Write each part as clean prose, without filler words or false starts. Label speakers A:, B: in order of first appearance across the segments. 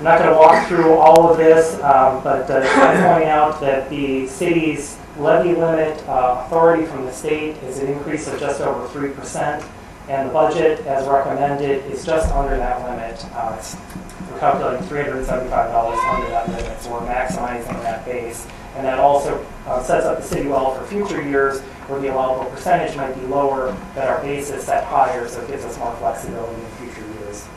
A: I'm not going to walk through all of this, but I'm pointing out that the city's levy limit authority from the state is an increase of just over 3%, and the budget, as recommended, is just under that limit. We're calculating $375 under that limit, so we're maximizing that base. And that also sets up the city well for future years where the allowable percentage might be lower, but our base is set higher, so it gives us more flexibility in future years.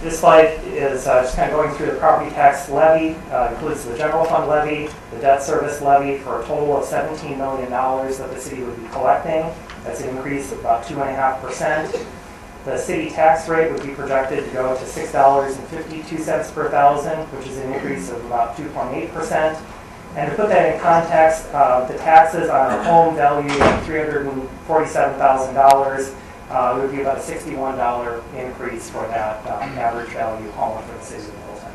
A: This slide is just kind of going through the property tax levy. Includes the general fund levy, the debt service levy, for a total of $17 million that the city would be collecting. That's an increase of about 2.5%. The city tax rate would be projected to go to $6.52 per thousand, which is an increase of about 2.8%. And to put that in context, the taxes on a home valued at $347,000 would be about a $61 increase for that average value home for the city of Middleton.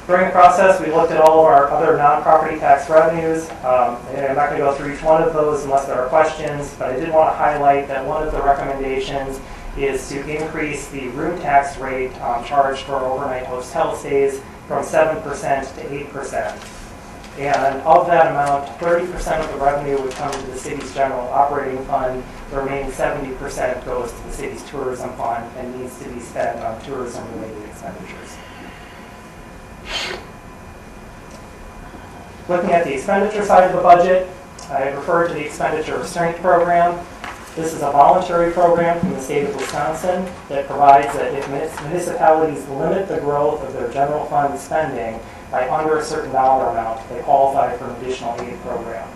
A: During the process, we looked at all of our other non-property tax revenues. And I'm not going to go through each one of those unless there are questions, but I did want to highlight that one of the recommendations is to increase the room tax rate charged for overnight hotel stays from 7% to 8%. And of that amount, 30% of the revenue would come to the city's general operating fund. The remaining 70% goes to the city's tourism fund and needs to be spent on tourism-related expenditures. Looking at the expenditure side of the budget, I referred to the expenditure restraint program. This is a voluntary program from the state of Wisconsin that provides that if municipalities limit the growth of their general fund spending by under a certain dollar amount, they qualify for an additional aid program.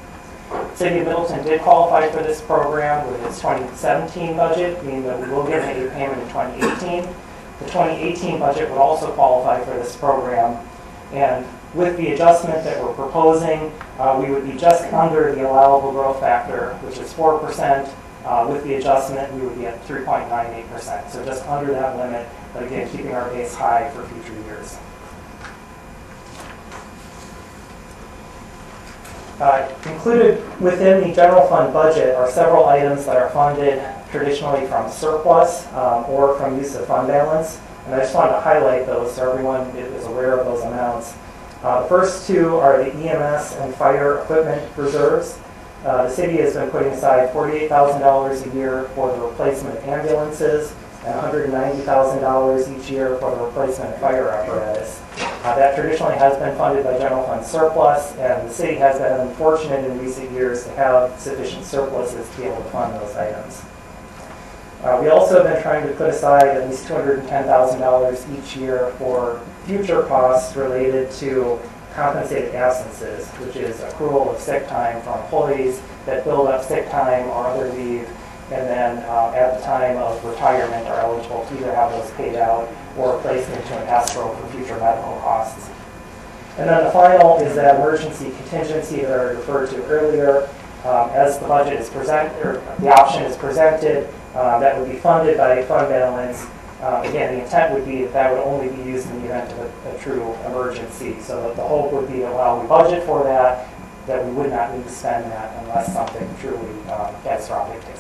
A: The City of Middleton did qualify for this program with its 2017 budget, meaning that we will get an aid payment in 2018. The 2018 budget would also qualify for this program, and with the adjustment that we're proposing, we would be just under the allowable growth factor, which is 4%. With the adjustment, we would be at 3.98%, so just under that limit, but again, keeping our base high for future years. Included within the general fund budget are several items that are funded traditionally from surplus or from use of fund balance. And I just wanted to highlight those so everyone is aware of those amounts. The first two are the EMS and fire equipment reserves. The city has been putting aside $48,000 a year for the replacement of ambulances and $190,000 each year for the replacement of fire apparatus. That traditionally has been funded by general fund surplus, and the city has been unfortunate in recent years to have sufficient surpluses to be able to fund those items. We also have been trying to put aside at least $210,000 each year for future costs related to compensated absences, which is accrual of sick time for employees that build up sick time or other leave, and then at the time of retirement are eligible to either have those paid out or placed into an escrow for future medical costs. And then the final is that emergency contingency that I referred to earlier. As the budget is presented, or the option is presented, that would be funded by fund balance. Again, the intent would be that would only be used in the event of a true emergency. So the hope would be that while we budget for that, that we would not need to spend that unless something truly catastrophic takes